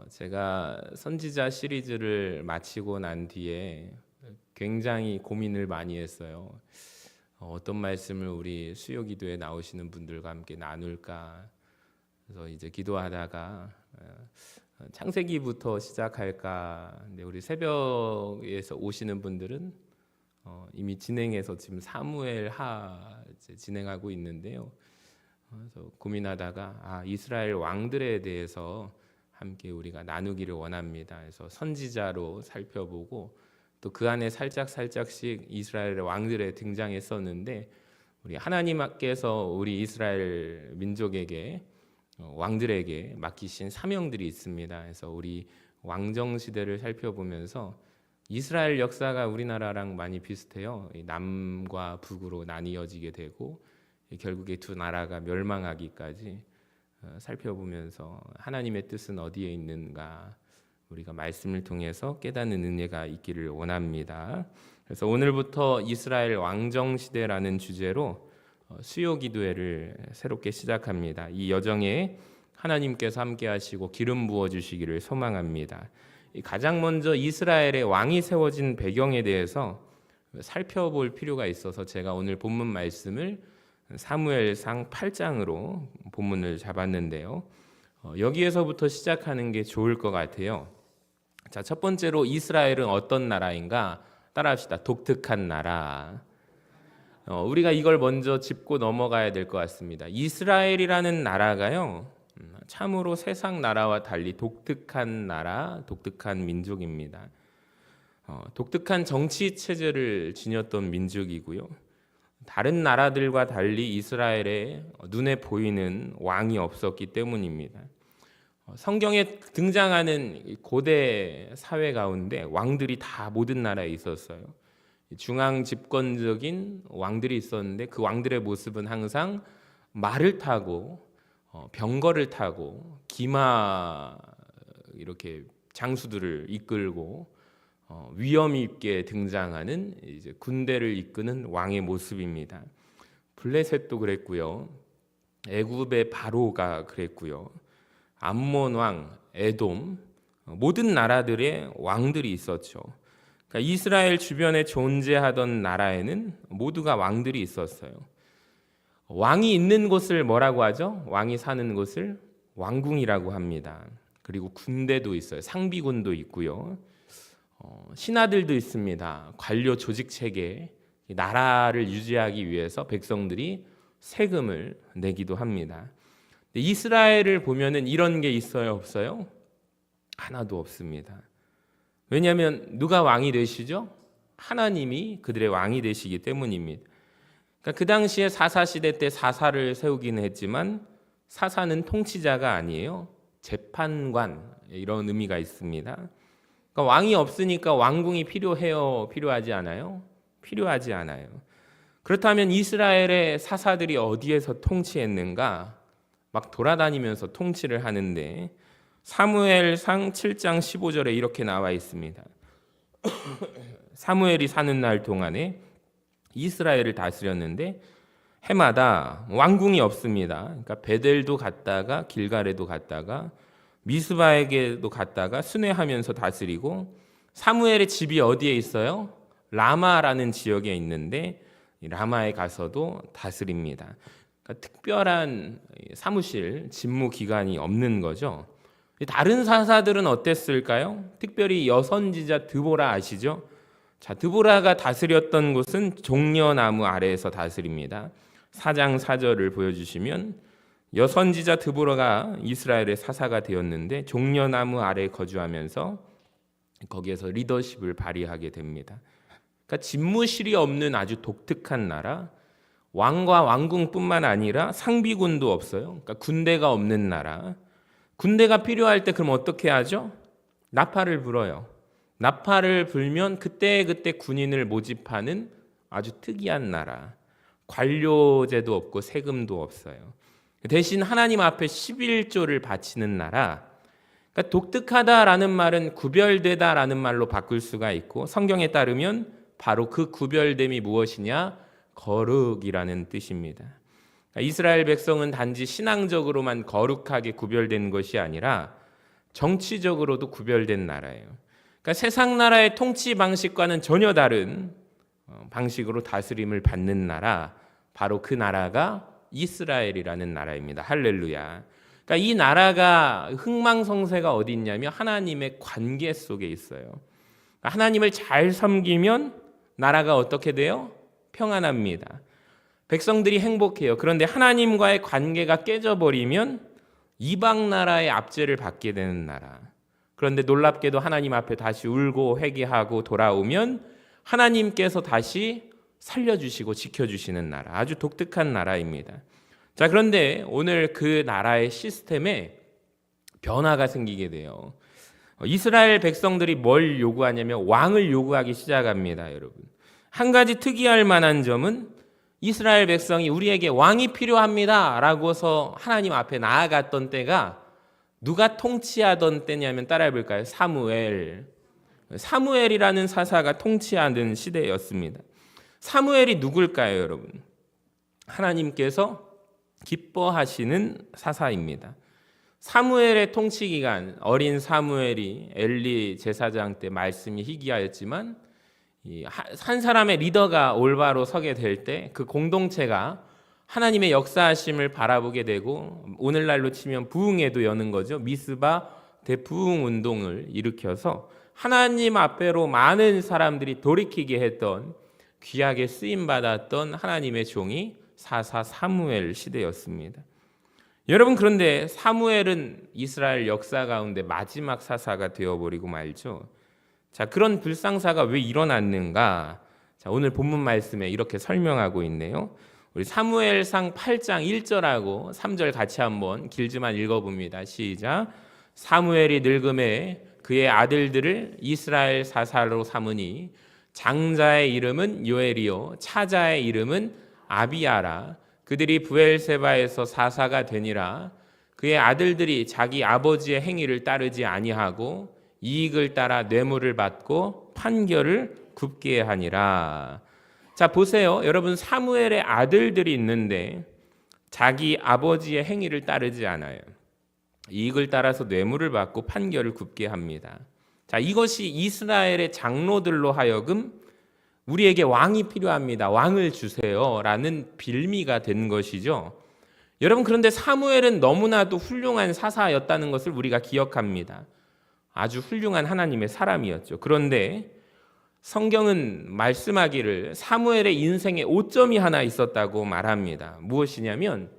제가 선지자 시리즈를 마치고 난 뒤에 굉장히 고민을 많이 했어요. 어떤 말씀을 우리 수요 기도에 나오시는 분들과 함께 나눌까. 그래서 이제 기도하다가 창세기부터 시작할까. 근데 우리 새벽에서 오시는 분들은 이미 진행해서 지금 사무엘하 이제 진행하고 있는데요. 그래서 고민하다가 이스라엘 왕들에 대해서 함께 우리가 나누기를 원합니다. 그래서 선지자로 살펴보고 또 그 안에 살짝씩 이스라엘의 왕들에 등장했었는데 우리 하나님께서 우리 이스라엘 민족에게 왕들에게 맡기신 사명들이 있습니다. 그래서 우리 왕정 시대를 살펴보면서 이스라엘 역사가 우리나라랑 많이 비슷해요. 남과 북으로 나뉘어지게 되고 결국에 두 나라가 멸망하기까지 살펴보면서 하나님의 뜻은 어디에 있는가 우리가 말씀을 통해서 깨닫는 은혜가 있기를 원합니다. 그래서 오늘부터 이스라엘 왕정 시대라는 주제로 수요 기도회를 새롭게 시작합니다. 이 여정에 하나님께서 함께 하시고 기름 부어 주시기를 소망합니다. 가장 먼저 이스라엘의 왕이 세워진 배경에 대해서 살펴볼 필요가 있어서 제가 오늘 본문 말씀을 사무엘상 8장으로 본문을 잡았는데요. 여기에서부터 시작하는 게 좋을 것 같아요. 자, 첫 번째로 이스라엘은 어떤 나라인가? 따라합시다. 독특한 나라. 우리가 이걸 먼저 짚고 넘어가야 될 것 같습니다. 이스라엘이라는 나라가요, 참으로 세상 나라와 달리 독특한 나라, 독특한 민족입니다. 독특한 정치 체제를 지녔던 민족이고요. 다른 나라들과 달리 이스라엘에 눈에 보이는 왕이 없었기 때문입니다. 성경에 등장하는 고대 사회 가운데 왕들이 다 모든 나라에 있었어요. 중앙 집권적인 왕들이 있었는데 그 왕들의 모습은 항상 말을 타고 병거를 타고 기마 이렇게 장수들을 이끌고 위험 있게 등장하는 이제 군대를 이끄는 왕의 모습입니다. 블레셋도 그랬고요. 애굽의 바로가 그랬고요. 암몬 왕, 에돔, 모든 나라들의 왕들이 있었죠. 그러니까 이스라엘 주변에 존재하던 나라에는 모두가 왕들이 있었어요. 왕이 있는 곳을 뭐라고 하죠? 왕이 사는 곳을 왕궁이라고 합니다. 그리고 군대도 있어요. 상비군도 있고요. 신하들도 있습니다. 관료 조직 체계, 나라를 유지하기 위해서 백성들이 세금을 내기도 합니다. 이스라엘을 보면은 이런 게 있어요, 없어요? 하나도 없습니다. 왜냐하면 누가 왕이 되시죠? 하나님이 그들의 왕이 되시기 때문입니다. 그러니까 그 당시에 사사 시대 때 사사를 세우기는 했지만 사사는 통치자가 아니에요. 재판관 이런 의미가 있습니다. 그러니까 왕이 없으니까 왕궁이 필요해요? 필요하지 않아요? 필요하지 않아요. 그렇다면 이스라엘의 사사들이 어디에서 통치했는가? 막 돌아다니면서 통치를 하는데 사무엘상 7장 15절에 이렇게 나와 있습니다. 사무엘이 사는 날 동안에 이스라엘을 다스렸는데 해마다 왕궁이 없습니다. 그러니까 베델도 갔다가 길갈에도 갔다가 미스바에게도 갔다가 순회하면서 다스리고 사무엘의 집이 어디에 있어요? 라마라는 지역에 있는데 라마에 가서도 다스립니다. 그러니까 특별한 사무실, 직무 기관이 없는 거죠. 다른 사사들은 어땠을까요? 특별히 여선지자 드보라 아시죠? 자, 드보라가 다스렸던 곳은 종려나무 아래에서 다스립니다. 4장 4절을 보여주시면 여선지자 드보라가 이스라엘의 사사가 되었는데 종려나무 아래에 거주하면서 거기에서 리더십을 발휘하게 됩니다. 그러니까 집무실이 없는 아주 독특한 나라, 왕과 왕궁뿐만 아니라 상비군도 없어요. 그러니까 군대가 없는 나라. 군대가 필요할 때 그럼 어떻게 하죠? 나팔을 불어요. 나팔을 불면 그때그때 군인을 모집하는 아주 특이한 나라. 관료제도 없고 세금도 없어요. 대신 하나님 앞에 11조를 바치는 나라. 그러니까 독특하다라는 말은 구별되다라는 말로 바꿀 수가 있고 성경에 따르면 바로 그 구별됨이 무엇이냐? 거룩이라는 뜻입니다. 이스라엘 백성은 단지 신앙적으로만 거룩하게 구별된 것이 아니라 정치적으로도 구별된 나라예요. 그러니까 세상 나라의 통치 방식과는 전혀 다른 방식으로 다스림을 받는 나라, 바로 그 나라가 이스라엘이라는 나라입니다. 할렐루야. 그러니까 이 나라가 흥망성쇠가 어디 있냐면 하나님의 관계 속에 있어요. 그러니까 하나님을 잘 섬기면 나라가 어떻게 돼요? 평안합니다. 백성들이 행복해요. 그런데 하나님과의 관계가 깨져버리면 이방 나라의 압제를 받게 되는 나라. 그런데 놀랍게도 하나님 앞에 다시 울고 회개하고 돌아오면 하나님께서 다시 살려주시고 지켜주시는 나라. 아주 독특한 나라입니다. 자, 그런데 오늘 그 나라의 시스템에 변화가 생기게 돼요. 이스라엘 백성들이 뭘 요구하냐면 왕을 요구하기 시작합니다, 여러분. 한 가지 특이할 만한 점은 이스라엘 백성이 우리에게 왕이 필요합니다 라고서 하나님 앞에 나아갔던 때가 누가 통치하던 때냐면 따라해 볼까요? 사무엘이라는 사사가 통치하는 시대였습니다. 사무엘이 누굴까요, 여러분? 하나님께서 기뻐하시는 사사입니다. 사무엘의 통치 기간, 어린 사무엘이 엘리 제사장 때 말씀이 희귀하였지만 한 사람의 리더가 올바로 서게 될 때 그 공동체가 하나님의 역사하심을 바라보게 되고, 오늘날로 치면 부흥회도 여는 거죠. 미스바 대부흥 운동을 일으켜서 하나님 앞에로 많은 사람들이 돌이키게 했던, 귀하게 쓰임받았던 하나님의 종이 사사 사무엘 시대였습니다. 여러분, 그런데 사무엘은 이스라엘 역사 가운데 마지막 사사가 되어버리고 말죠. 자, 그런 불상사가 왜 일어났는가? 자, 오늘 본문 말씀에 이렇게 설명하고 있네요. 우리 사무엘상 8장 1절하고 3절 같이 한번 길지만 읽어봅니다. 시작. 사무엘이 늙음에 그의 아들들을 이스라엘 사사로 삼으니 장자의 이름은 요엘이요 차자의 이름은 아비야라. 그들이 브엘세바에서 사사가 되니라. 그의 아들들이 자기 아버지의 행위를 따르지 아니하고 이익을 따라 뇌물을 받고 판결을 굽게 하니라. 자, 보세요. 여러분, 사무엘의 아들들이 있는데 자기 아버지의 행위를 따르지 않아요. 이익을 따라서 뇌물을 받고 판결을 굽게 합니다. 자, 이것이 이스라엘의 장로들로 하여금 우리에게 왕이 필요합니다. 왕을 주세요. 라는 빌미가 된 것이죠. 여러분, 그런데 사무엘은 너무나도 훌륭한 사사였다는 것을 우리가 기억합니다. 아주 훌륭한 하나님의 사람이었죠. 그런데 성경은 말씀하기를 사무엘의 인생에 오점이 하나 있었다고 말합니다. 무엇이냐면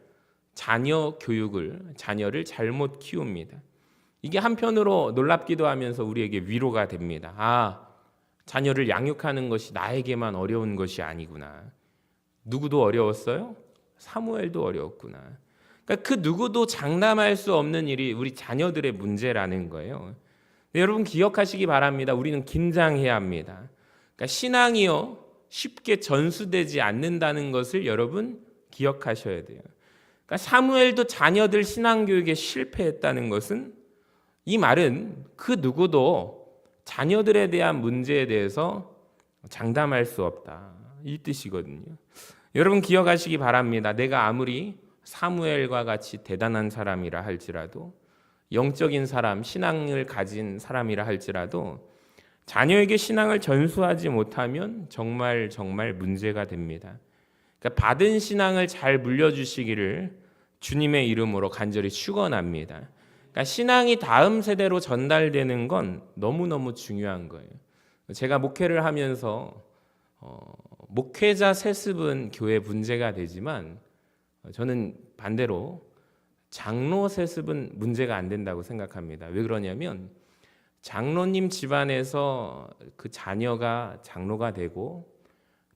자녀를 잘못 키웁니다. 이게 한편으로 놀랍기도 하면서 우리에게 위로가 됩니다. 아, 자녀를 양육하는 것이 나에게만 어려운 것이 아니구나. 누구도 어려웠어요? 사무엘도 어려웠구나. 그러니까 그 누구도 장담할 수 없는 일이 우리 자녀들의 문제라는 거예요. 여러분, 기억하시기 바랍니다. 우리는 긴장해야 합니다. 그러니까 신앙이요 쉽게 전수되지 않는다는 것을 여러분 기억하셔야 돼요. 그러니까 사무엘도 자녀들 신앙교육에 실패했다는 것은, 이 말은 그 누구도 자녀들에 대한 문제에 대해서 장담할 수 없다, 이 뜻이거든요. 여러분, 기억하시기 바랍니다. 내가 아무리 사무엘과 같이 대단한 사람이라 할지라도, 영적인 사람, 신앙을 가진 사람이라 할지라도 자녀에게 신앙을 전수하지 못하면 정말 문제가 됩니다. 그러니까 받은 신앙을 잘 물려주시기를 주님의 이름으로 간절히 축원합니다. 그러니까 신앙이 다음 세대로 전달되는 건 너무너무 중요한 거예요. 제가 목회를 하면서 목회자 세습은 교회 문제가 되지만 저는 반대로 장로 세습은 문제가 안 된다고 생각합니다. 왜 그러냐면 장로님 집안에서 그 자녀가 장로가 되고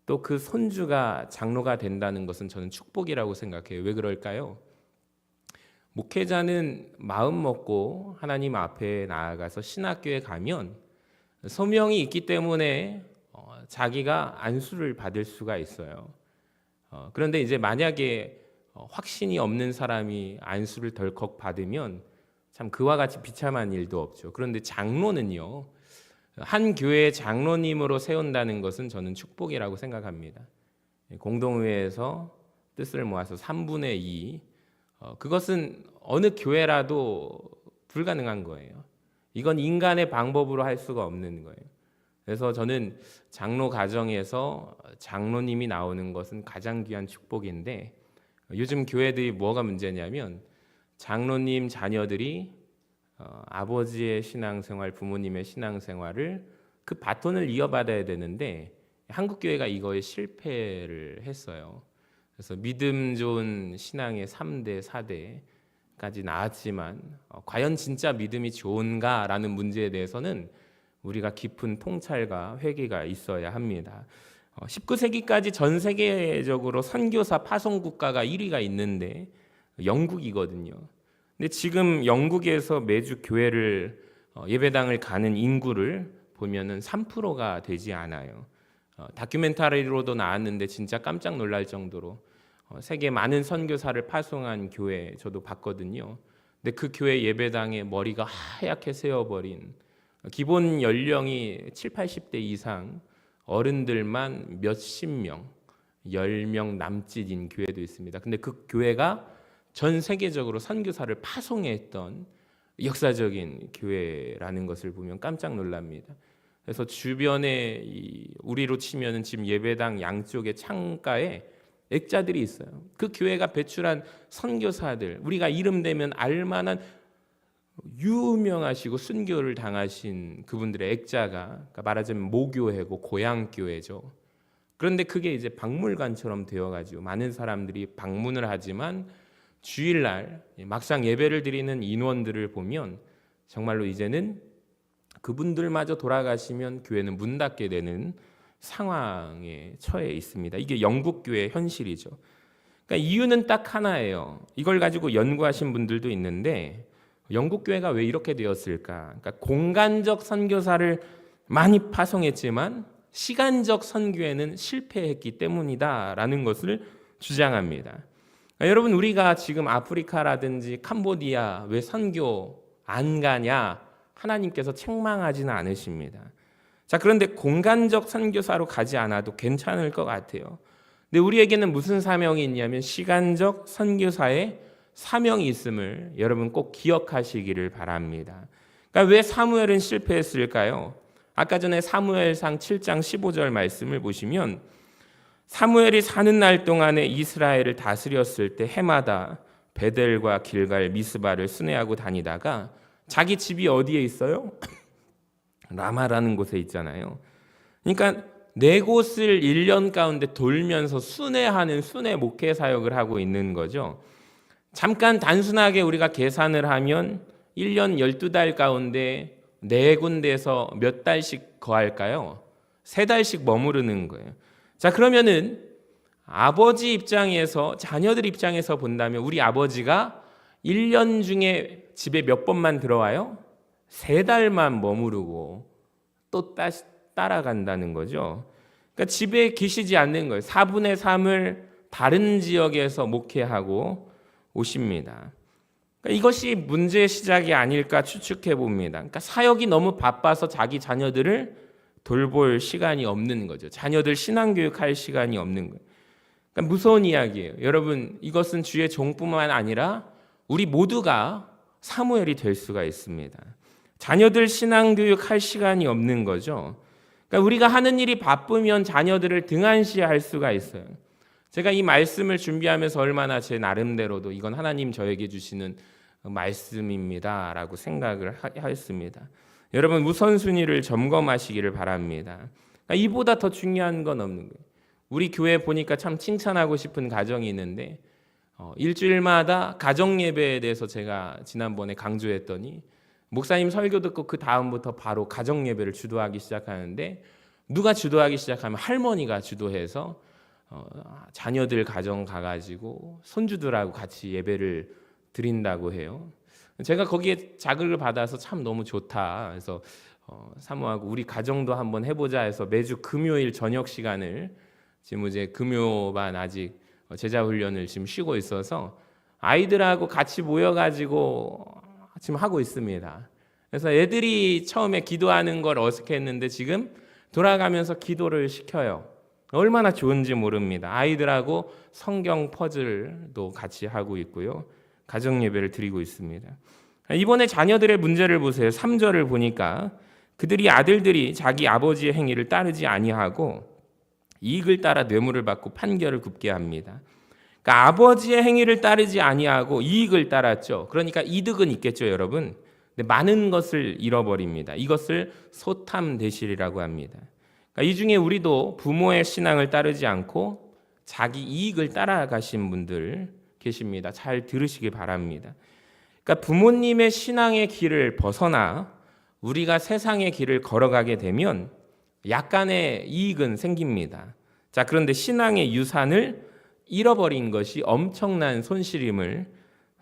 또 그 손주가 장로가 된다는 것은 저는 축복이라고 생각해요. 왜 그럴까요? 목회자는 마음 먹고 하나님 앞에 나아가서 신학교에 가면 소명이 있기 때문에 자기가 안수를 받을 수가 있어요. 그런데 이제 만약에 확신이 없는 사람이 안수를 덜컥 받으면 참 그와 같이 비참한 일도 없죠. 그런데 장로는요, 한 교회의 장로님으로 세운다는 것은 저는 축복이라고 생각합니다. 공동회에서 뜻을 모아서 3분의 2, 그것은 어느 교회라도 불가능한 거예요. 이건 인간의 방법으로 할 수가 없는 거예요. 그래서 저는 장로 가정에서 장로님이 나오는 것은 가장 귀한 축복인데, 요즘 교회들이 뭐가 문제냐면 장로님 자녀들이 아버지의 신앙생활, 부모님의 신앙생활을 그 바톤을 이어받아야 되는데 한국 교회가 이거에 실패를 했어요. 그래서 믿음 좋은 신앙의 3대, 4대까지 나왔지만 과연 진짜 믿음이 좋은가라는 문제에 대해서는 우리가 깊은 통찰과 회개가 있어야 합니다. 19세기까지 전 세계적으로 선교사 파송 국가가 1위가 있는데 영국이거든요. 근데 지금 영국에서 매주 교회를 예배당을 가는 인구를 보면은 3%가 되지 않아요. 다큐멘터리로도 나왔는데 진짜 깜짝 놀랄 정도로 세계 많은 선교사를 파송한 교회 저도 봤거든요. 근데 그 교회 예배당에 머리가 하얗게 새어버린, 기본 연령이 7, 80대 이상 어른들만 몇십 명, 10명 남짓인 교회도 있습니다. 근데 그 교회가 전 세계적으로 선교사를 파송했던 역사적인 교회라는 것을 보면 깜짝 놀랍니다. 그래서 주변에 우리로 치면은 지금 예배당 양쪽의 창가에 액자들이 있어요. 그 교회가 배출한 선교사들, 우리가 이름 대면 알만한 유명하시고 순교를 당하신 그분들의 액자가, 그러니까 말하자면 모교회고 고향교회죠. 그런데 그게 이제 박물관처럼 되어가지고 많은 사람들이 방문을 하지만 주일날 막상 예배를 드리는 인원들을 보면 정말로 이제는 그분들마저 돌아가시면 교회는 문 닫게 되는 상황에 처해 있습니다. 이게 영국 교회의 현실이죠. 그러니까 이유는 딱 하나예요. 이걸 가지고 연구하신 분들도 있는데 영국 교회가 왜 이렇게 되었을까? 그러니까 공간적 선교사를 많이 파송했지만 시간적 선교에는 실패했기 때문이다라는 것을 주장합니다. 그러니까 여러분, 우리가 지금 아프리카라든지 캄보디아 왜 선교 안 가냐? 하나님께서 책망하지는 않으십니다. 자, 그런데 공간적 선교사로 가지 않아도 괜찮을 것 같아요. 근데 우리에게는 무슨 사명이 있냐면 시간적 선교사의 사명이 있음을 여러분 꼭 기억하시기를 바랍니다. 그러니까 왜 사무엘은 실패했을까요? 아까 전에 사무엘상 7장 15절 말씀을 보시면 사무엘이 사는 날 동안에 이스라엘을 다스렸을 때 해마다 베델과 길갈, 미스바를 순회하고 다니다가 자기 집이 어디에 있어요? 라마라는 곳에 있잖아요. 그러니까 네 곳을 1년 가운데 돌면서 순회하는 순회 목회 사역을 하고 있는 거죠. 잠깐 단순하게 우리가 계산을 하면 1년 12달 가운데 네 군데에서 몇 달씩 거할까요? 3달씩 머무르는 거예요. 자, 그러면은 아버지 입장에서, 자녀들 입장에서 본다면 우리 아버지가 1년 중에 집에 몇 번만 들어와요? 3달만 머무르고 또 따라간다는 거죠. 그러니까 집에 계시지 않는 거예요. 4분의 3을 다른 지역에서 목회하고 오십니다. 그러니까 이것이 문제의 시작이 아닐까 추측해 봅니다. 그러니까 사역이 너무 바빠서 자기 자녀들을 돌볼 시간이 없는 거죠. 자녀들 신앙교육할 시간이 없는 거예요. 그러니까 무서운 이야기예요. 여러분, 이것은 주의 종뿐만 아니라 우리 모두가 사무엘이 될 수가 있습니다. 자녀들 신앙교육할 시간이 없는 거죠. 그러니까 우리가 하는 일이 바쁘면 자녀들을 등한시할 수가 있어요. 제가 이 말씀을 준비하면서 얼마나 제 나름대로도 이건 하나님 저에게 주시는 말씀입니다 라고 생각을 했습니다. 여러분, 우선순위를 점검하시기를 바랍니다. 그러니까 이보다 더 중요한 건 없는 거예요. 우리 교회 보니까 참 칭찬하고 싶은 가정이 있는데 일주일마다 가정예배에 대해서 제가 지난번에 강조했더니 목사님 설교 듣고 그 다음부터 바로 가정예배를 주도하기 시작하는데, 누가 주도하기 시작하면 할머니가 주도해서 자녀들 가정 가가지고 손주들하고 같이 예배를 드린다고 해요. 제가 거기에 자극을 받아서 참 너무 좋다. 그래서 사모하고 우리 가정도 한번 해보자 해서 매주 금요일 저녁 시간을, 지금 이제 금요반 아직 제자 훈련을 지금 쉬고 있어서 아이들하고 같이 모여가지고 지금 하고 있습니다. 그래서 애들이 처음에 기도하는 걸 어색했는데 지금 돌아가면서 기도를 시켜요. 얼마나 좋은지 모릅니다. 아이들하고 성경 퍼즐도 같이 하고 있고요. 가정 예배를 드리고 있습니다. 이번에 자녀들의 문제를 보세요. 3절을 보니까 그들이 아들들이 자기 아버지의 행위를 따르지 아니하고 이익을 따라 뇌물을 받고 판결을 굽게 합니다. 그러니까 아버지의 행위를 따르지 아니하고 이익을 따랐죠. 그러니까 이득은 있겠죠, 여러분. 근데 많은 것을 잃어버립니다. 이것을 소탐대실이라고 합니다. 그러니까 이 중에 우리도 부모의 신앙을 따르지 않고 자기 이익을 따라가신 분들 계십니다. 잘 들으시기 바랍니다. 그러니까 부모님의 신앙의 길을 벗어나 우리가 세상의 길을 걸어가게 되면 약간의 이익은 생깁니다. 자, 그런데 신앙의 유산을 잃어버린 것이 엄청난 손실임을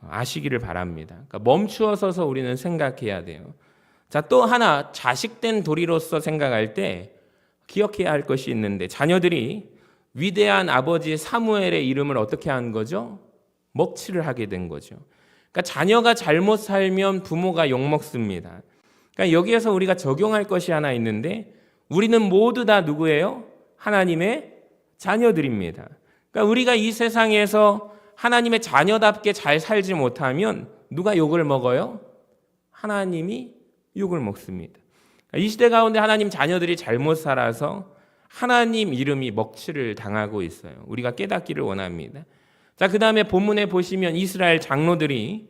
아시기를 바랍니다. 그러니까 멈추어 서서 우리는 생각해야 돼요. 자, 또 하나 자식된 도리로서 생각할 때 기억해야 할 것이 있는데 자녀들이 위대한 아버지 사무엘의 이름을 어떻게 한 거죠? 먹칠을 하게 된 거죠. 그러니까 자녀가 잘못 살면 부모가 욕먹습니다. 그러니까 여기에서 우리가 적용할 것이 하나 있는데 우리는 모두 다 누구예요? 하나님의 자녀들입니다. 그러니까 우리가 이 세상에서 하나님의 자녀답게 잘 살지 못하면 누가 욕을 먹어요? 하나님이 욕을 먹습니다. 이 시대 가운데 하나님 자녀들이 잘못 살아서 하나님 이름이 먹칠을 당하고 있어요. 우리가 깨닫기를 원합니다. 자, 그 다음에 본문에 보시면 이스라엘 장로들이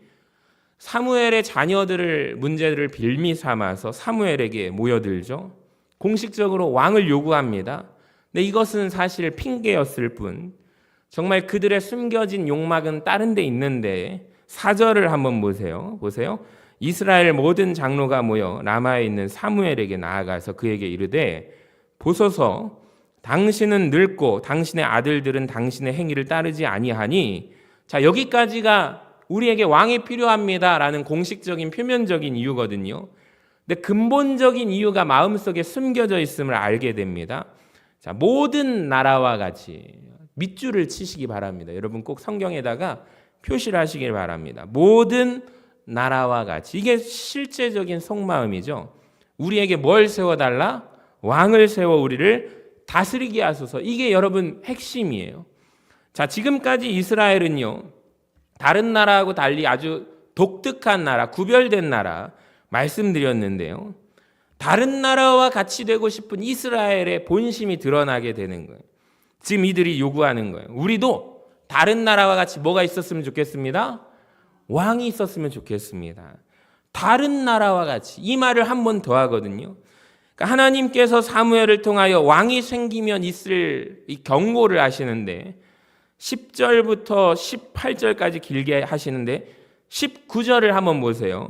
사무엘의 자녀들을 문제를 빌미 삼아서 사무엘에게 모여들죠. 공식적으로 왕을 요구합니다. 근데 이것은 사실 핑계였을 뿐 정말 그들의 숨겨진 욕망은 다른 데 있는데 4절을 한번 보세요. 이스라엘 모든 장로가 모여 라마에 있는 사무엘에게 나아가서 그에게 이르되 보소서 당신은 늙고 당신의 아들들은 당신의 행위를 따르지 아니하니 자, 여기까지가 우리에게 왕이 필요합니다라는 공식적인 표면적인 이유거든요. 근데 근본적인 이유가 마음속에 숨겨져 있음을 알게 됩니다. 자, 모든 나라와 같이 밑줄을 치시기 바랍니다. 여러분 꼭 성경에다가 표시를 하시길 바랍니다. 모든 나라와 같이. 이게 실제적인 속마음이죠. 우리에게 뭘 세워달라? 왕을 세워 우리를 다스리게 하소서. 이게 여러분 핵심이에요. 자, 지금까지 이스라엘은요, 다른 나라하고 달리 아주 독특한 나라, 구별된 나라 말씀드렸는데요. 다른 나라와 같이 되고 싶은 이스라엘의 본심이 드러나게 되는 거예요. 지금 이들이 요구하는 거예요. 우리도 다른 나라와 같이 뭐가 있었으면 좋겠습니다? 왕이 있었으면 좋겠습니다. 다른 나라와 같이. 이 말을 한 번 더 하거든요. 그러니까 하나님께서 사무엘을 통하여 왕이 생기면 있을 이 경고를 하시는데 10절부터 18절까지 길게 하시는데 19절을 한번 보세요.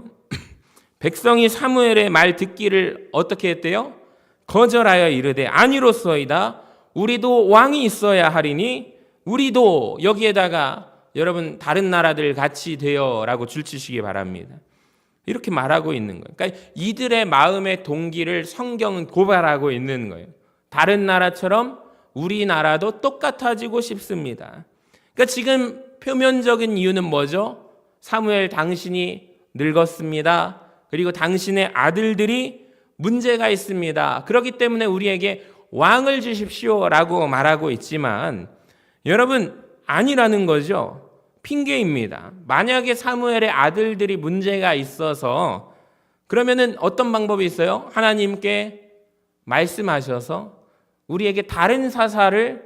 백성이 사무엘의 말 듣기를 어떻게 했대요? 거절하여 이르되 아니로소이다. 우리도 왕이 있어야 하리니 우리도 여기에다가 여러분 다른 나라들 같이 되어라고 줄치시기 바랍니다. 이렇게 말하고 있는 거예요. 그러니까 이들의 마음의 동기를 성경은 고발하고 있는 거예요. 다른 나라처럼 우리나라도 똑같아지고 싶습니다. 그러니까 지금 표면적인 이유는 뭐죠? 사무엘 당신이 늙었습니다. 그리고 당신의 아들들이 문제가 있습니다. 그렇기 때문에 우리에게 왕을 주십시오라고 말하고 있지만 여러분 아니라는 거죠. 핑계입니다. 만약에 사무엘의 아들들이 문제가 있어서 그러면은 어떤 방법이 있어요? 하나님께 말씀하셔서 우리에게 다른 사사를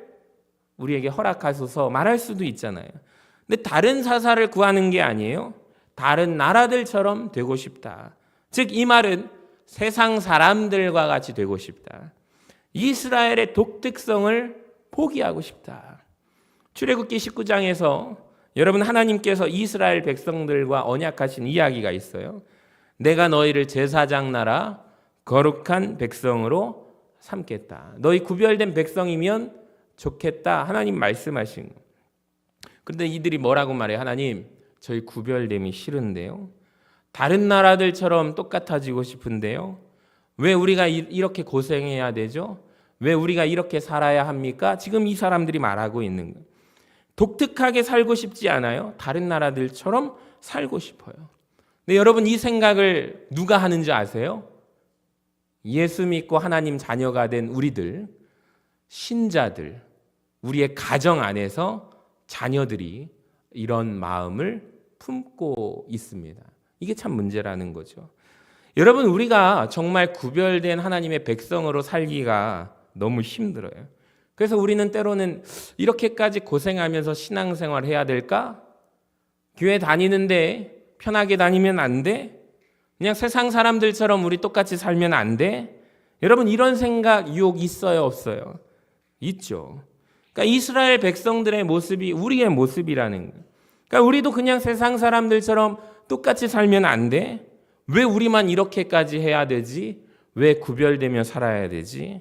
우리에게 허락하소서 말할 수도 있잖아요. 근데 다른 사사를 구하는 게 아니에요. 다른 나라들처럼 되고 싶다. 즉 이 말은 세상 사람들과 같이 되고 싶다. 이스라엘의 독특성을 포기하고 싶다. 출애굽기 19장에서 여러분 하나님께서 이스라엘 백성들과 언약하신 이야기가 있어요. 내가 너희를 제사장 나라 거룩한 백성으로 삼겠다. 너희 구별된 백성이면 좋겠다. 하나님 말씀하신 거. 그런데 이들이 뭐라고 말해요? 하나님, 저희 구별됨이 싫은데요. 다른 나라들처럼 똑같아지고 싶은데요. 왜 우리가 이렇게 고생해야 되죠? 왜 우리가 이렇게 살아야 합니까? 지금 이 사람들이 말하고 있는 거예요. 독특하게 살고 싶지 않아요? 다른 나라들처럼 살고 싶어요. 근데 여러분 이 생각을 누가 하는지 아세요? 예수 믿고 하나님 자녀가 된 우리들, 신자들, 우리의 가정 안에서 자녀들이 이런 마음을 품고 있습니다. 이게 참 문제라는 거죠. 여러분, 우리가 정말 구별된 하나님의 백성으로 살기가 너무 힘들어요. 그래서 우리는 때로는 이렇게까지 고생하면서 신앙생활 해야 될까? 교회 다니는데 편하게 다니면 안 돼? 그냥 세상 사람들처럼 우리 똑같이 살면 안 돼? 여러분, 이런 생각, 유혹 있어요, 없어요? 있죠. 그러니까 이스라엘 백성들의 모습이 우리의 모습이라는 거예요. 그러니까 우리도 그냥 세상 사람들처럼 똑같이 살면 안 돼? 왜 우리만 이렇게까지 해야 되지? 왜 구별되며 살아야 되지?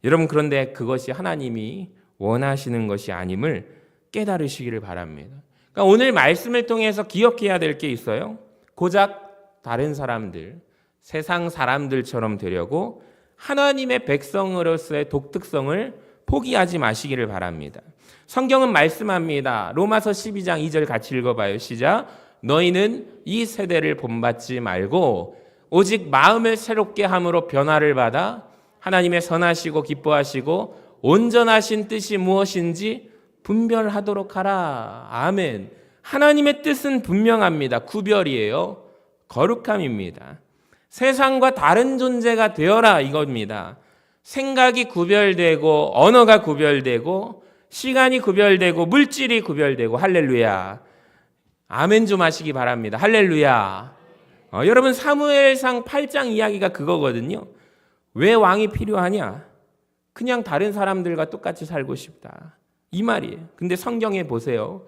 여러분, 그런데 그것이 하나님이 원하시는 것이 아님을 깨달으시기를 바랍니다. 그러니까 오늘 말씀을 통해서 기억해야 될 게 있어요. 고작 다른 사람들, 세상 사람들처럼 되려고 하나님의 백성으로서의 독특성을 포기하지 마시기를 바랍니다. 성경은 말씀합니다. 로마서 12장 2절 같이 읽어봐요. 시작. 너희는 이 세대를 본받지 말고 오직 마음을 새롭게 함으로 변화를 받아 하나님의 선하시고 기뻐하시고 온전하신 뜻이 무엇인지 분별하도록 하라. 아멘. 하나님의 뜻은 분명합니다. 구별이에요. 거룩함입니다. 세상과 다른 존재가 되어라 이겁니다. 생각이 구별되고 언어가 구별되고 시간이 구별되고 물질이 구별되고 할렐루야. 아멘 좀 하시기 바랍니다. 할렐루야. 여러분, 사무엘상 8장 이야기가 그거거든요. 왜 왕이 필요하냐? 그냥 다른 사람들과 똑같이 살고 싶다. 이 말이에요. 근데 성경에 보세요.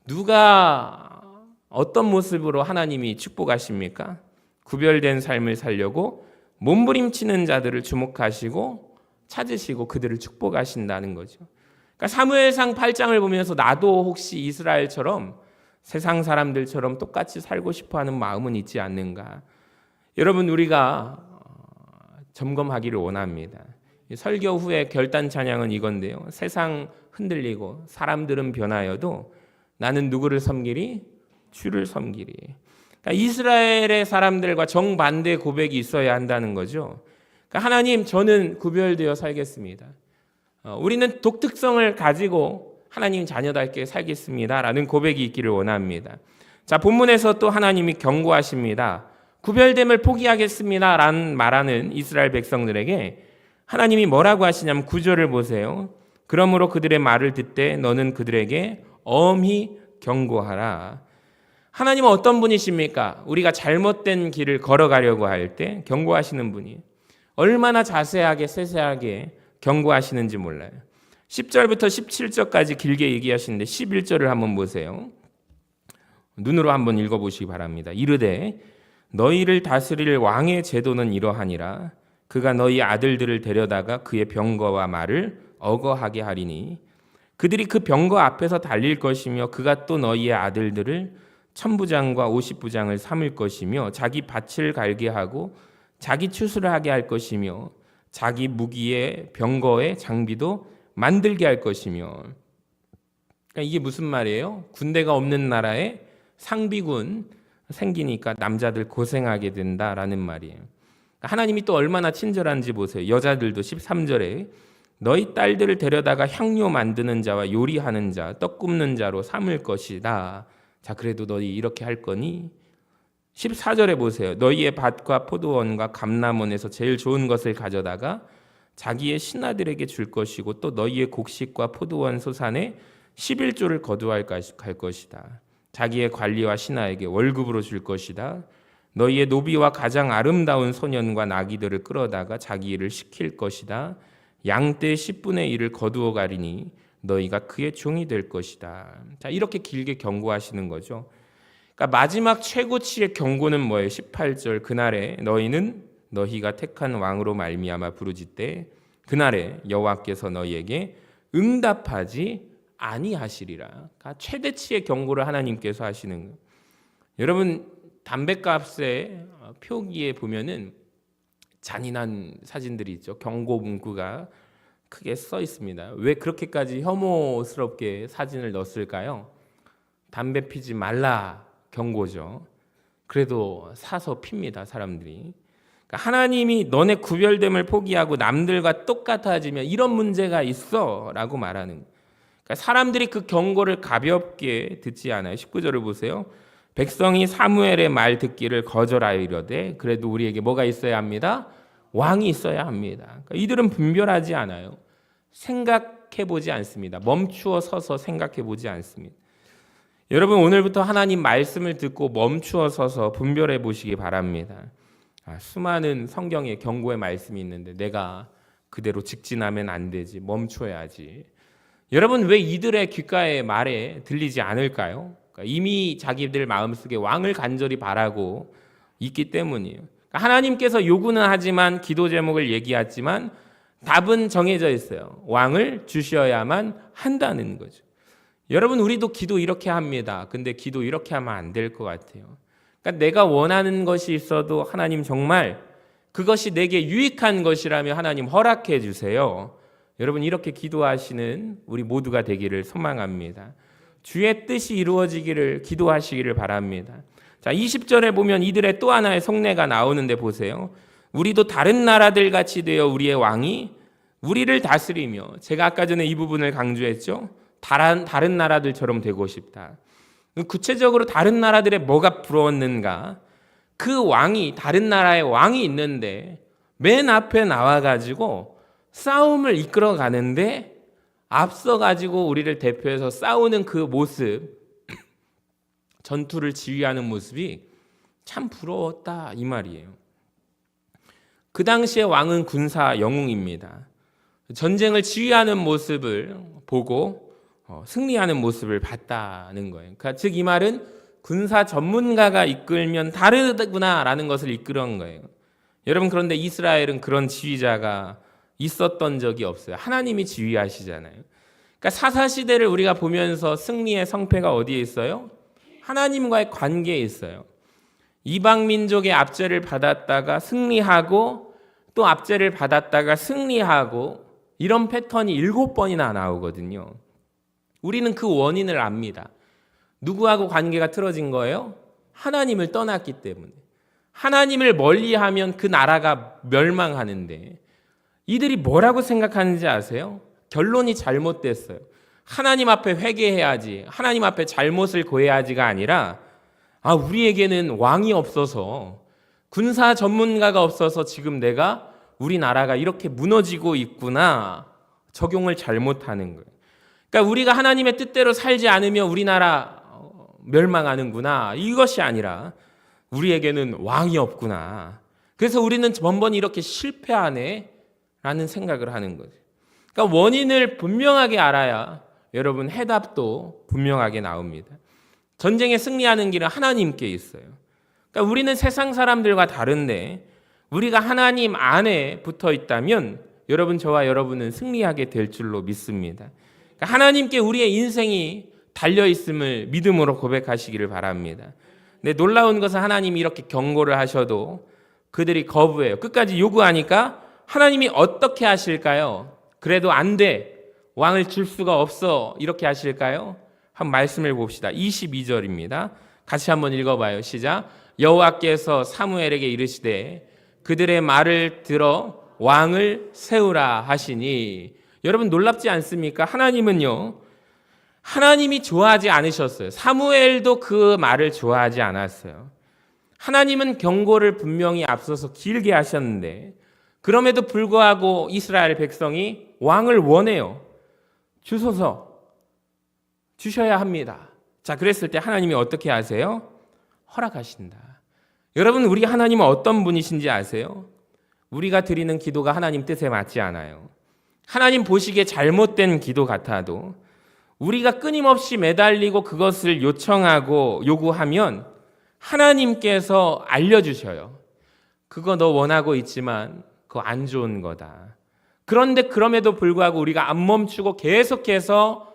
누가 어떤 모습으로 하나님이 축복하십니까? 구별된 삶을 살려고 몸부림치는 자들을 주목하시고 찾으시고 그들을 축복하신다는 거죠. 그러니까 사무엘상 8장을 보면서 나도 혹시 이스라엘처럼 세상 사람들처럼 똑같이 살고 싶어하는 마음은 있지 않는가? 여러분, 우리가 점검하기를 원합니다. 설교 후에 결단 찬양은 이건데요. 세상 흔들리고 사람들은 변하여도 나는 누구를 섬기리? 주를 섬기리. 그러니까 이스라엘의 사람들과 정반대 고백이 있어야 한다는 거죠. 그러니까 하나님, 저는 구별되어 살겠습니다. 우리는 독특성을 가지고 하나님 자녀답게 살겠습니다 라는 고백이 있기를 원합니다. 자, 본문에서 또 하나님이 경고하십니다. 구별됨을 포기하겠습니다 라는 말하는 이스라엘 백성들에게 하나님이 뭐라고 하시냐면 9절을 보세요. 그러므로 그들의 말을 듣되 너는 그들에게 엄히 경고하라. 하나님은 어떤 분이십니까? 우리가 잘못된 길을 걸어가려고 할 때 경고하시는 분이 얼마나 자세하게 세세하게 경고하시는지 몰라요. 10절부터 17절까지 길게 얘기하시는데 11절을 한번 보세요. 눈으로 한번 읽어보시기 바랍니다. 이르되 너희를 다스릴 왕의 제도는 이러하니라. 그가 너희 아들들을 데려다가 그의 병거와 말을 어거하게 하리니 그들이 그 병거 앞에서 달릴 것이며 그가 또 너희의 아들들을 천부장과 50부장을 삼을 것이며 자기 밭을 갈게 하고 자기 추수를 하게 할 것이며 자기 무기의 병거의 장비도 만들게 할 것이며. 그러니까 이게 무슨 말이에요? 군대가 없는 나라에 상비군 생기니까 남자들 고생하게 된다라는 말이에요. 하나님이 또 얼마나 친절한지 보세요. 여자들도 13절에 너희 딸들을 데려다가 향료 만드는 자와 요리하는 자, 떡 굽는 자로 삼을 것이다. 자, 그래도 너희 이렇게 할 거니? 14절에 보세요. 너희의 밭과 포도원과 감람원에서 제일 좋은 것을 가져다가 자기의 신하들에게 줄 것이고 또 너희의 곡식과 포도원 소산에 11조를 거두할 것이다. 자기의 관리와 신하에게 월급으로 줄 것이다. 너희의 노비와 가장 아름다운 소년과 나귀들을 끌어다가 자기 일을 시킬 것이다. 양떼 10분의 1을 거두어 가리니 너희가 그의 종이 될 것이다. 자, 이렇게 길게 경고하시는 거죠. 그러니까 마지막 최고치의 경고는 뭐예요? 18절 그날에 너희는 너희가 택한 왕으로 말미암아 부르짖되 그날에 여호와께서 너희에게 응답하지 아니하시리라. 그러니까 최대치의 경고를 하나님께서 하시는 거예요. 여러분, 담뱃값의 표기에 보면은 잔인한 사진들이 있죠. 경고 문구가 크게 써 있습니다. 왜 그렇게까지 혐오스럽게 사진을 넣었을까요? 담배 피지 말라 경고죠. 그래도 사서 핍니다, 사람들이. 그러니까 하나님이 너네 구별됨을 포기하고 남들과 똑같아지면 이런 문제가 있어 라고 말하는 거예요. 그러니까 사람들이 그 경고를 가볍게 듣지 않아요. 19절을 보세요. 백성이 사무엘의 말 듣기를 거절하여 이르되 그래도 우리에게 뭐가 있어야 합니다? 왕이 있어야 합니다. 그러니까 이들은 분별하지 않아요. 생각해 보지 않습니다. 멈추어 서서 생각해 보지 않습니다. 여러분 오늘부터 하나님 말씀을 듣고 멈추어 서서 분별해 보시기 바랍니다. 수많은 성경에 경고의 말씀이 있는데 내가 그대로 직진하면 안 되지. 멈춰야지. 여러분 왜 이들의 귓가에 말에 들리지 않을까요? 이미 자기들 마음속에 왕을 간절히 바라고 있기 때문이에요. 하나님께서 요구는 하지만 기도 제목을 얘기하지만 답은 정해져 있어요. 왕을 주셔야만 한다는 거죠. 여러분 우리도 기도 이렇게 합니다. 근데 기도 이렇게 하면 안 될 것 같아요. 그러니까 내가 원하는 것이 있어도 하나님 정말 그것이 내게 유익한 것이라면 하나님 허락해 주세요. 여러분 이렇게 기도하시는 우리 모두가 되기를 소망합니다. 주의 뜻이 이루어지기를 기도하시기를 바랍니다. 자, 20절에 보면 이들의 또 하나의 속내가 나오는데 보세요. 우리도 다른 나라들 같이 되어 우리의 왕이 우리를 다스리며, 제가 아까 전에 이 부분을 강조했죠. 다른 나라들처럼 되고 싶다. 구체적으로 다른 나라들의 뭐가 부러웠는가? 그 왕이, 다른 나라의 왕이 있는데 맨 앞에 나와가지고 싸움을 이끌어 가는데 앞서가지고 우리를 대표해서 싸우는 그 모습, 전투를 지휘하는 모습이 참 부러웠다 이 말이에요. 그 당시의 왕은 군사 영웅입니다. 전쟁을 지휘하는 모습을 보고 승리하는 모습을 봤다는 거예요. 그러니까 즉 이 말은 군사 전문가가 이끌면 다르구나라는 것을 이끌은 거예요. 여러분 그런데 이스라엘은 그런 지휘자가 있었던 적이 없어요. 하나님이 지휘하시잖아요. 그러니까 사사시대를 우리가 보면서 승리의 성패가 어디에 있어요? 하나님과의 관계에 있어요. 이방 민족의 압제를 받았다가 승리하고 또 압제를 받았다가 승리하고 이런 패턴이 7번이나 나오거든요. 우리는 그 원인을 압니다. 누구하고 관계가 틀어진 거예요? 하나님을 떠났기 때문에. 하나님을 멀리하면 그 나라가 멸망하는데 이들이 뭐라고 생각하는지 아세요? 결론이 잘못됐어요. 하나님 앞에 회개해야지, 하나님 앞에 잘못을 고해야지가 아니라 우리에게는 왕이 없어서, 군사 전문가가 없어서 지금 내가 우리나라가 이렇게 무너지고 있구나, 적용을 잘못하는 거예요. 그러니까 우리가 하나님의 뜻대로 살지 않으면 우리나라 멸망하는구나, 이것이 아니라 우리에게는 왕이 없구나, 그래서 우리는 번번이 이렇게 실패하네 라는 생각을 하는 거죠. 그러니까 원인을 분명하게 알아야 여러분 해답도 분명하게 나옵니다. 전쟁에 승리하는 길은 하나님께 있어요. 그러니까 우리는 세상 사람들과 다른데 우리가 하나님 안에 붙어 있다면 여러분, 저와 여러분은 승리하게 될 줄로 믿습니다. 그러니까 하나님께 우리의 인생이 달려있음을 믿음으로 고백하시기를 바랍니다. 근데 놀라운 것은 하나님이 이렇게 경고를 하셔도 그들이 거부해요. 끝까지 요구하니까 하나님이 어떻게 하실까요? 그래도 안 돼, 왕을 줄 수가 없어, 이렇게 하실까요? 한 말씀을 봅시다. 22절입니다. 같이 한번 읽어봐요. 시작. 여호와께서 사무엘에게 이르시되 그들의 말을 들어 왕을 세우라 하시니. 여러분 놀랍지 않습니까? 하나님은요, 하나님이 좋아하지 않으셨어요. 사무엘도 그 말을 좋아하지 않았어요. 하나님은 경고를 분명히 앞서서 길게 하셨는데 그럼에도 불구하고 이스라엘 백성이 왕을 원해요. 주소서, 주셔야 합니다. 자, 그랬을 때 하나님이 어떻게 하세요? 허락하신다. 여러분, 우리 하나님은 어떤 분이신지 아세요? 우리가 드리는 기도가 하나님 뜻에 맞지 않아요. 하나님 보시기에 잘못된 기도 같아도 우리가 끊임없이 매달리고 그것을 요청하고 요구하면 하나님께서 알려주셔요. 그거 너 원하고 있지만 그거 안 좋은 거다. 그런데 그럼에도 불구하고 우리가 안 멈추고 계속해서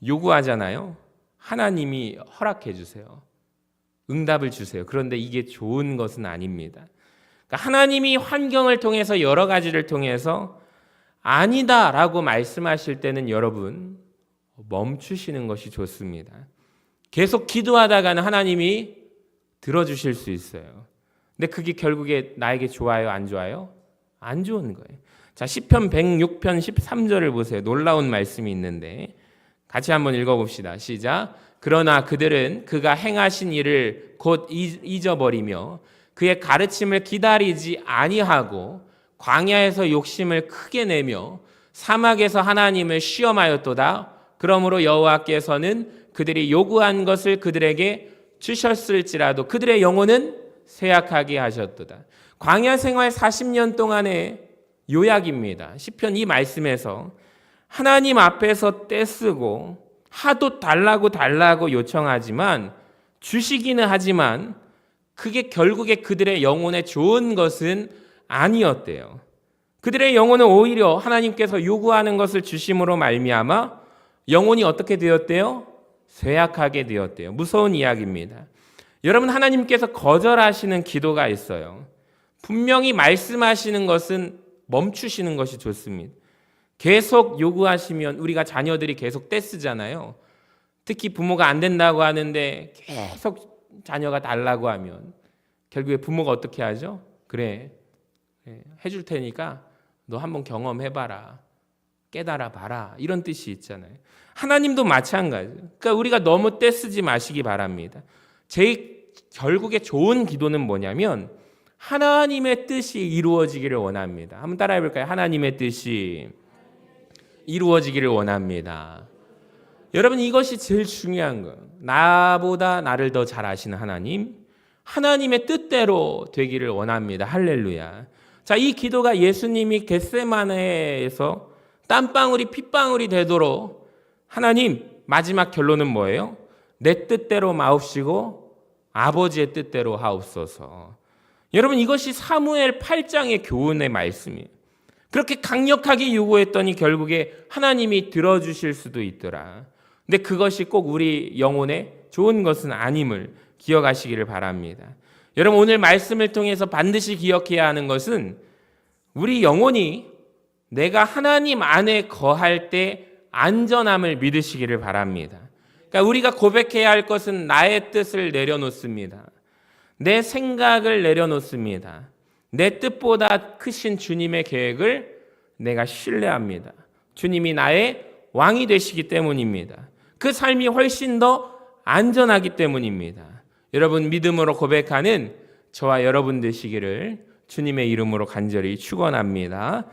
요구하잖아요. 하나님이 허락해 주세요. 응답을 주세요. 그런데 이게 좋은 것은 아닙니다. 그러니까 하나님이 환경을 통해서 여러 가지를 통해서 아니다라고 말씀하실 때는 여러분 멈추시는 것이 좋습니다. 계속 기도하다가는 하나님이 들어주실 수 있어요. 근데 그게 결국에 나에게 좋아요, 안 좋아요? 안 좋은 거예요. 자, 시편 106편 13절을 보세요. 놀라운 말씀이 있는데 같이 한번 읽어봅시다. 시작. 그러나 그들은 그가 행하신 일을 곧 잊어버리며 그의 가르침을 기다리지 아니하고 광야에서 욕심을 크게 내며 사막에서 하나님을 시험하였도다. 그러므로 여호와께서는 그들이 요구한 것을 그들에게 주셨을지라도 그들의 영혼은 쇠약하게 하셨도다. 광야 생활 40년 동안의 요약입니다. 시편 이 말씀에서 하나님 앞에서 떼쓰고 하도 달라고 요청하지만 주시기는 하지만 그게 결국에 그들의 영혼에 좋은 것은 아니었대요. 그들의 영혼은 오히려 하나님께서 요구하는 것을 주심으로 말미암아 영혼이 어떻게 되었대요? 쇠약하게 되었대요. 무서운 이야기입니다. 여러분, 하나님께서 거절하시는 기도가 있어요. 분명히 말씀하시는 것은 멈추시는 것이 좋습니다. 계속 요구하시면 우리가 자녀들이 계속 떼쓰잖아요. 특히 부모가 안 된다고 하는데 계속 자녀가 달라고 하면 결국에 부모가 어떻게 하죠? 그래, 해줄 테니까 너 한번 경험해봐라. 깨달아 봐라. 이런 뜻이 있잖아요. 하나님도 마찬가지예요. 그러니까 우리가 너무 떼쓰지 마시기 바랍니다. 결국에 좋은 기도는 뭐냐면 하나님의 뜻이 이루어지기를 원합니다. 한번 따라해 볼까요? 하나님의 뜻이 이루어지기를 원합니다. 여러분, 이것이 제일 중요한 거예요. 나보다 나를 더 잘 아시는 하나님, 하나님의 뜻대로 되기를 원합니다. 할렐루야. 자, 이 기도가 예수님이 겟세마네에서 땀방울이 핏방울이 되도록 하나님, 마지막 결론은 뭐예요? 내 뜻대로 마옵시고 아버지의 뜻대로 하옵소서. 여러분, 이것이 사무엘 8장의 교훈의 말씀이에요. 그렇게 강력하게 요구했더니 결국에 하나님이 들어주실 수도 있더라. 근데 그것이 꼭 우리 영혼에 좋은 것은 아님을 기억하시기를 바랍니다. 여러분, 오늘 말씀을 통해서 반드시 기억해야 하는 것은 우리 영혼이 내가 하나님 안에 거할 때 안전함을 믿으시기를 바랍니다. 그러니까 우리가 고백해야 할 것은 나의 뜻을 내려놓습니다. 내 생각을 내려놓습니다. 내 뜻보다 크신 주님의 계획을 내가 신뢰합니다. 주님이 나의 왕이 되시기 때문입니다. 그 삶이 훨씬 더 안전하기 때문입니다. 여러분, 믿음으로 고백하는 저와 여러분 되시기를 주님의 이름으로 간절히 축원합니다.